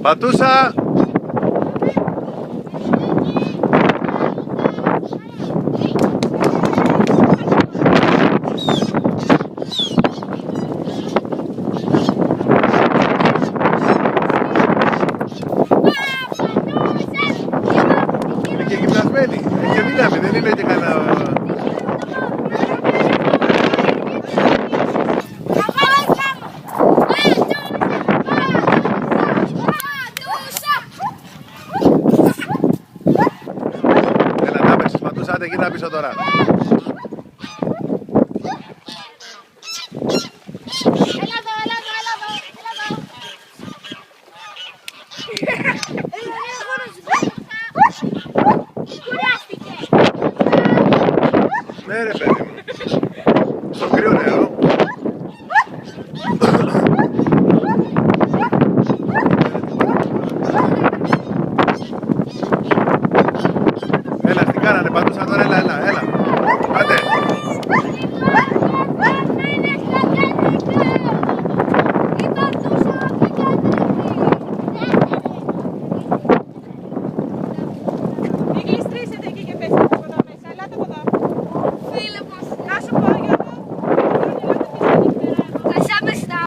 Πατούσα! Είναι και γυμνασμένη, έχει και δύναμη, δεν είναι και κανένα... Έλα να παίξεις Πατούσα, άντε γύρνα πίσω τώρα. Ναι ρε παιδί μου, στο κρύο νερό.